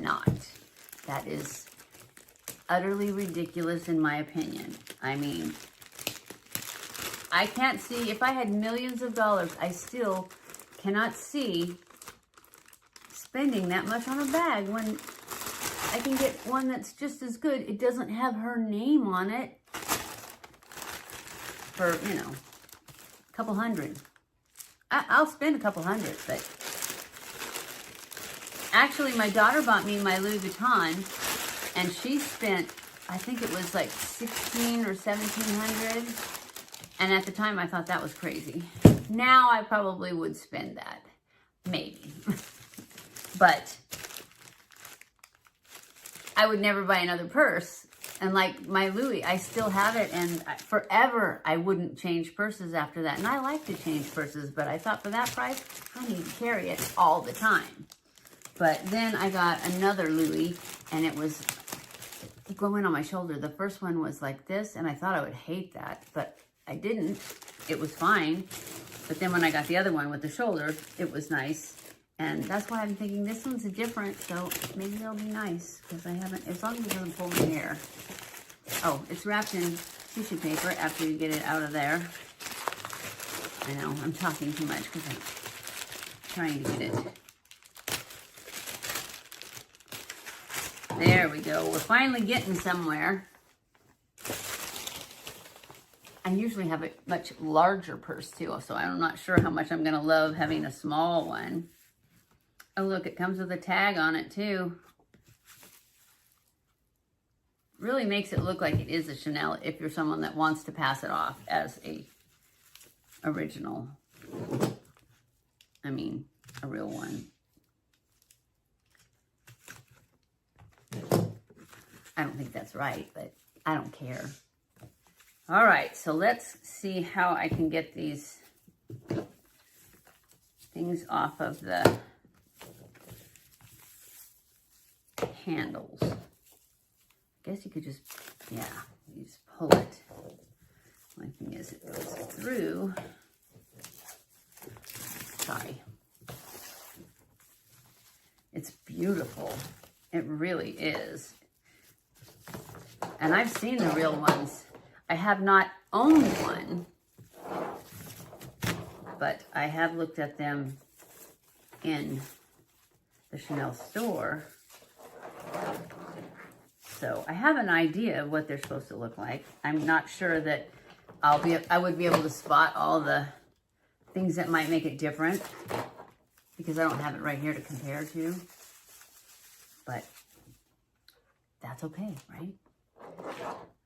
not. That is utterly ridiculous in my opinion. I mean, I can't see, if I had millions of dollars, I still cannot see spending that much on a bag when I can get one that's just as good. It doesn't have her name on it for, you know, a couple hundred. I'll spend a couple hundred, but actually my daughter bought me my Louis Vuitton and she spent, I think it was like $1,600 or $1,700. And at the time I thought that was crazy. Now I probably would spend that, maybe. But I would never buy another purse. And like my Louis, I still have it, and forever I wouldn't change purses after that. And I like to change purses, but I thought for that price, I need to carry it all the time. But then I got another Louis, and it was going on my shoulder. The first one was like this, and I thought I would hate that, but I didn't. It was fine. But then when I got the other one with the shoulder, it was nice. And that's why I'm thinking this one's different, so maybe they'll be nice, because I haven't, as long as it doesn't pull my hair. Oh, it's wrapped in tissue paper after you get it out of there. I know, I'm talking too much because I'm trying to get it. There we go. We're finally getting somewhere. I usually have a much larger purse too, so I'm not sure how much I'm going to love having a small one. Oh, look, it comes with a tag on it, too. Really makes it look like it is a Chanel if you're someone that wants to pass it off as a original. I mean, a real one. I don't think that's right, but I don't care. All right, so let's see how I can get these things off of the handles. I guess you could just, yeah, you just pull it. My thing is, it goes through. Sorry. It's beautiful. It really is. And I've seen the real ones. I have not owned one, but I have looked at them in the Chanel store. So I have an idea of what they're supposed to look like. I'm not sure that I would be able to spot all the things that might make it different because I don't have it right here to compare to. But that's okay, right?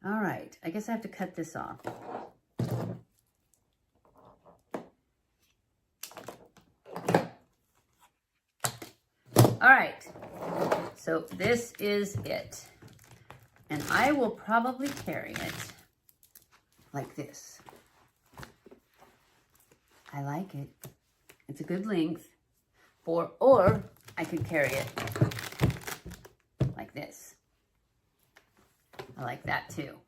All right, I guess I have to cut this off. All right, so this is it. And I will probably carry it like this. I like it. It's a good length. Or I could carry it like this. I like that too.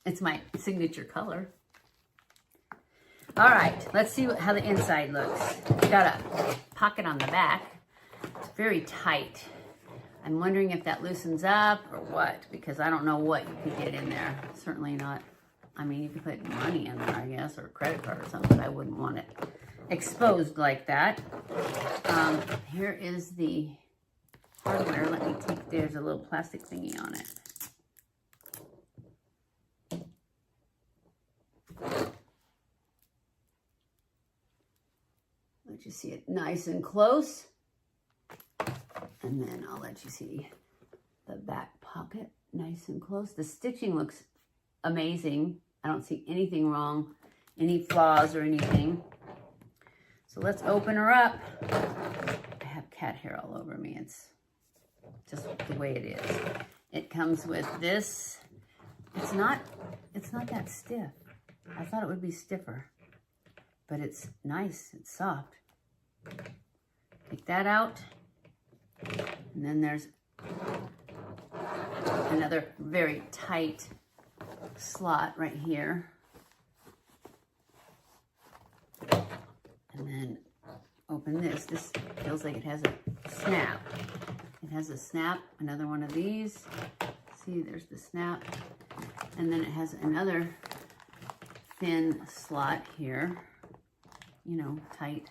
It's my signature color. All right, let's see how the inside looks. Got a pocket on the back. It's very tight. I'm wondering if that loosens up or what, because I don't know what you could get in there. Certainly not, I mean, you could put money in there, I guess, or a credit card or something, but I wouldn't want it exposed like that. Here is the hardware. Let me take, there's a little plastic thingy on it. Let you see it nice and close. And then I'll let you see the back pocket nice and close. The stitching looks amazing. I don't see anything wrong, any flaws or anything. So let's open her up. I have cat hair all over me. It's just the way it is. It comes with this. It's not that stiff. I thought it would be stiffer, but it's nice, it's soft. Take that out. And then there's another very tight slot right here. And then open open this. This feels like it has a snap. It has a snap, another one of these. See, there's the snap. And then it has another thin slot here, you know, tight.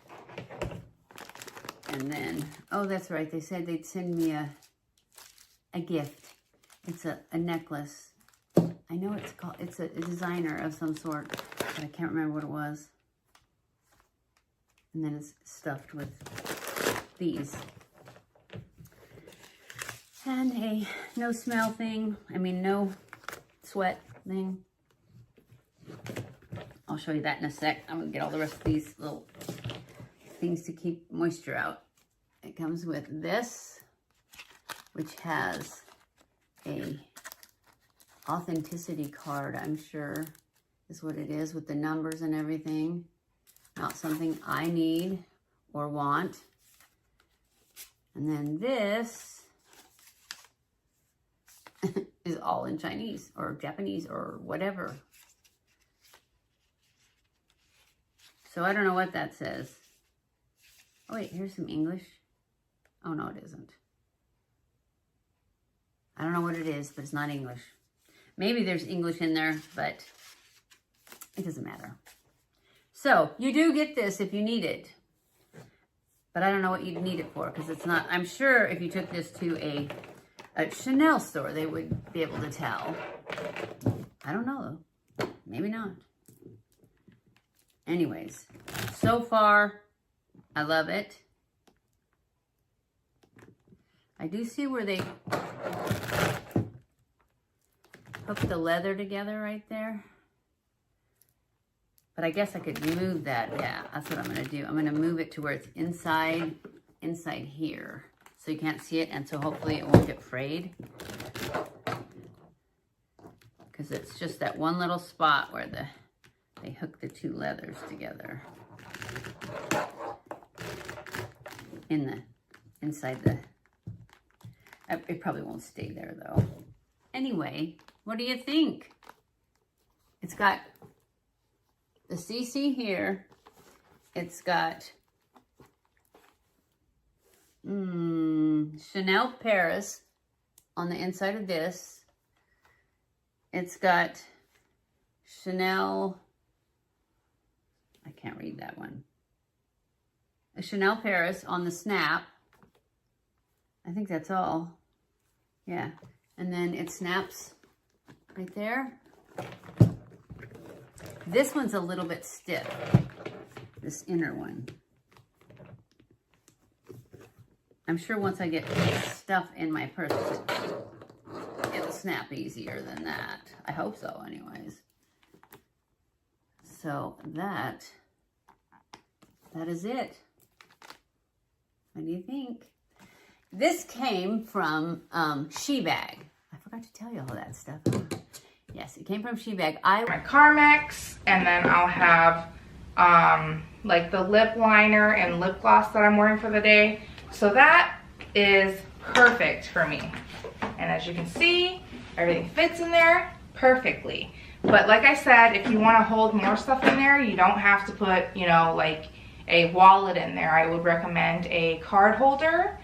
And then, oh, that's right. They said they'd send me a gift. It's a necklace. I know it's called, it's a designer of some sort, but I can't remember what it was. And then it's stuffed with these. And a no smell thing. I mean, no sweat thing. I'll show you that in a sec. I'm gonna get all the rest of these little things to keep moisture out. It comes with this, which has a authenticity card, I'm sure is what it is, with the numbers and everything. Not something I need or want. And then this is all in Chinese or Japanese or whatever. So I don't know what that says. Oh wait, here's some English. Oh no, it isn't. I don't know what it is, but it's not English. Maybe there's English in there, but it doesn't matter. So you do get this if you need it, but I don't know what you'd need it for, because it's not, I'm sure if you took this to a Chanel store, they would be able to tell. I don't know though, maybe not. Anyways, so far, I love it. I do see where they hook the leather together right there. But I guess I could move that. Yeah, that's what I'm going to do. I'm going to move it to where it's inside here. So you can't see it, and so hopefully it won't get frayed. Because it's just that one little spot where they hook the two leathers together. Inside the... It probably won't stay there though. Anyway, what do you think? It's got the CC here. It's got Chanel Paris on the inside of this. It's got Chanel, I can't read that one. A Chanel Paris on the snap. I think that's all. Yeah. And then it snaps right there. This one's a little bit stiff, this inner one. I'm sure once I get stuff in my purse, it'll snap easier than that. I hope so anyways. So that is it. What do you think? This came from Shebag. I forgot to tell you all that stuff. Yes, it came from Shebag. My Carmex, and then I'll have like the lip liner and lip gloss that I'm wearing for the day. So that is perfect for me. And as you can see, everything fits in there perfectly. But like I said, if you want to hold more stuff in there, you don't have to put, you know, like a wallet in there. I would recommend a card holder.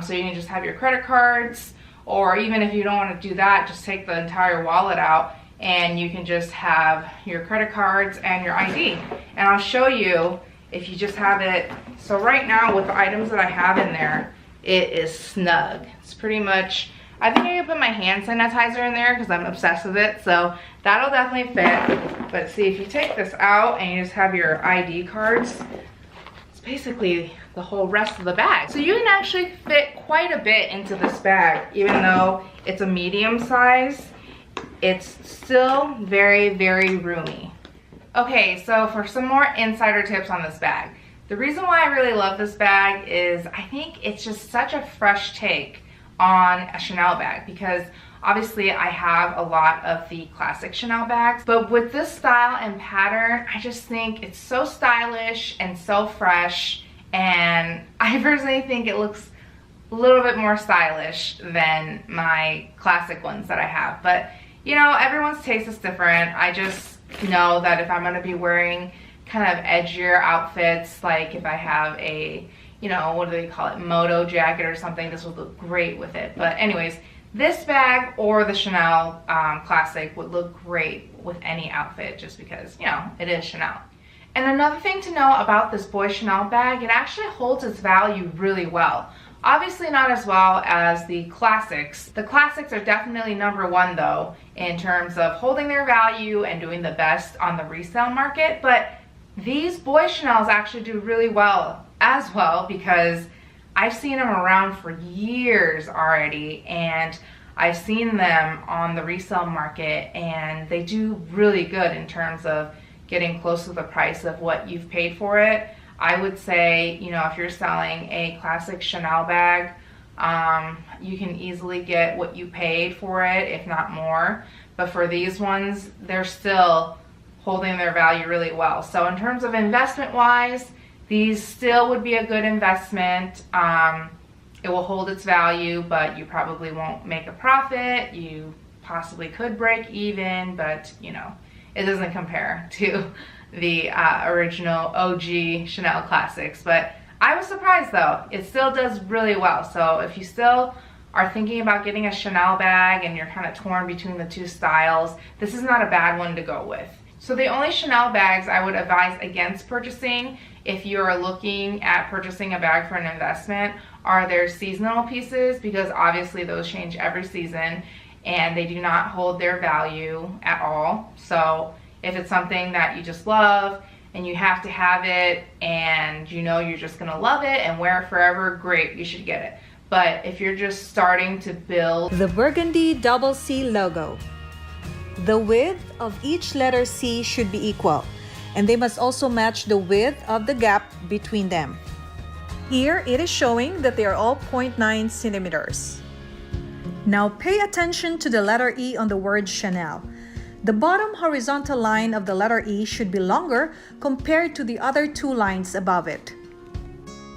So you can just have your credit cards, or even if you don't want to do that, just take the entire wallet out and you can just have your credit cards and your ID. And I'll show you if you just have it. So right now with the items that I have in there, it is snug. It's pretty much, I think I can put my hand sanitizer in there because I'm obsessed with it. So that'll definitely fit. But see, if you take this out and you just have your ID cards, it's basically the whole rest of the bag. So you can actually fit quite a bit into this bag. Even though it's a medium size, it's still very, very roomy. Okay, so for some more insider tips on this bag. The reason why I really love this bag is I think it's just such a fresh take on a Chanel bag, because obviously I have a lot of the classic Chanel bags, but with this style and pattern, I just think it's so stylish and so fresh. And I personally think it looks a little bit more stylish than my classic ones that I have. But, you know, everyone's taste is different. I just know that if I'm going to be wearing kind of edgier outfits, like if I have a, you know, what do they call it, moto jacket or something, this would look great with it. But anyways, this bag or the Chanel Classic would look great with any outfit, just because, you know, it is Chanel. And another thing to know about this Boy Chanel bag, it actually holds its value really well. Obviously not as well as the classics. The classics are definitely #1 though, in terms of holding their value and doing the best on the resale market. But these Boy Chanels actually do really well as well, because I've seen them around for years already, and I've seen them on the resale market, and they do really good in terms of getting close to the price of what you've paid for it. I would say, you know, if you're selling a classic Chanel bag, you can easily get what you paid for it, if not more. But for these ones, they're still holding their value really well. So in terms of investment wise, these still would be a good investment. It will hold its value, but you probably won't make a profit. You possibly could break even, but you know, it doesn't compare to the original OG Chanel Classics. But I was surprised though, it still does really well. So if you still are thinking about getting a Chanel bag and you're kind of torn between the two styles, this is not a bad one to go with. So the only Chanel bags I would advise against purchasing if you're looking at purchasing a bag for an investment are their seasonal pieces, because obviously those change every season and they do not hold their value at all. So if it's something that you just love and you have to have it and you know you're just gonna love it and wear it forever, great, you should get it. But if you're just starting to build the burgundy double C logo, the width of each letter C should be equal, and they must also match the width of the gap between them. Here it is showing that they are all 0.9 centimeters. Now pay attention to the letter E on the word Chanel. The bottom horizontal line of the letter E should be longer compared to the other two lines above it.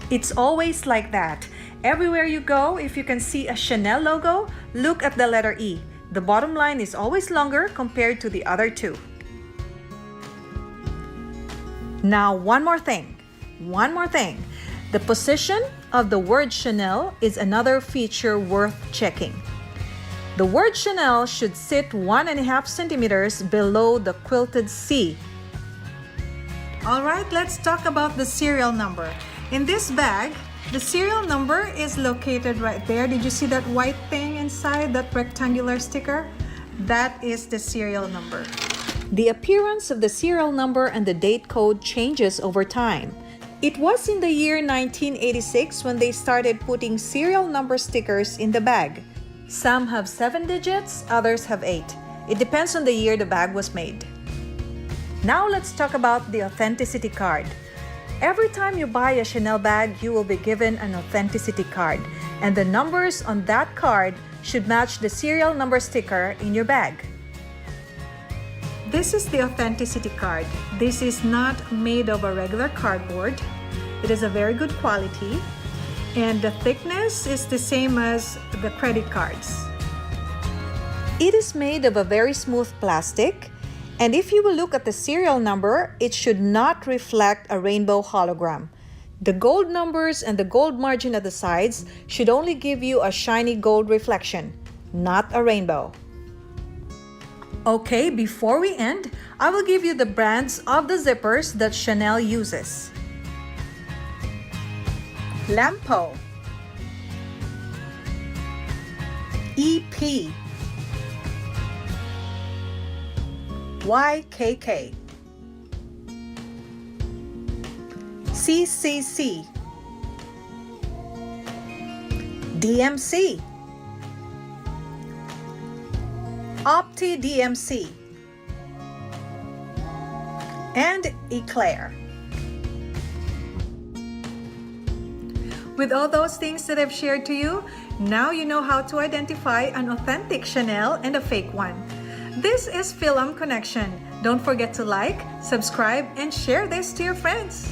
It's always like that. Everywhere you go, if you can see a Chanel logo, look at the letter E. The bottom line is always longer compared to the other two. Now, one more thing. The position of the word Chanel is another feature worth checking. The word Chanel should sit 1.5 centimeters below the quilted C. All right, let's talk about the serial number. In this bag, the serial number is located right there. Did you see that white thing inside, that rectangular sticker? That is the serial number. The appearance of the serial number and the date code changes over time. It was in the year 1986 when they started putting serial number stickers in the bag. Some have 7 digits, others have 8. It depends on the year the bag was made. Now let's talk about the authenticity card. Every time you buy a Chanel bag, you will be given an authenticity card, and the numbers on that card should match the serial number sticker in your bag. This is the authenticity card. This is not made of a regular cardboard. It is a very good quality, and the thickness is the same as the credit cards. It is made of a very smooth plastic, and if you will look at the serial number, it should not reflect a rainbow hologram. The gold numbers and the gold margin at the sides should only give you a shiny gold reflection, not a rainbow. Okay, before we end, I will give you the brands of the zippers that Chanel uses. Lampo, EP, YKK, CCC, DMC, Opti DMC, and Eclair. With all those things that I've shared to you, now you know how to identify an authentic Chanel and a fake one. This is Film Connection. Don't forget to like, subscribe, and share this to your friends.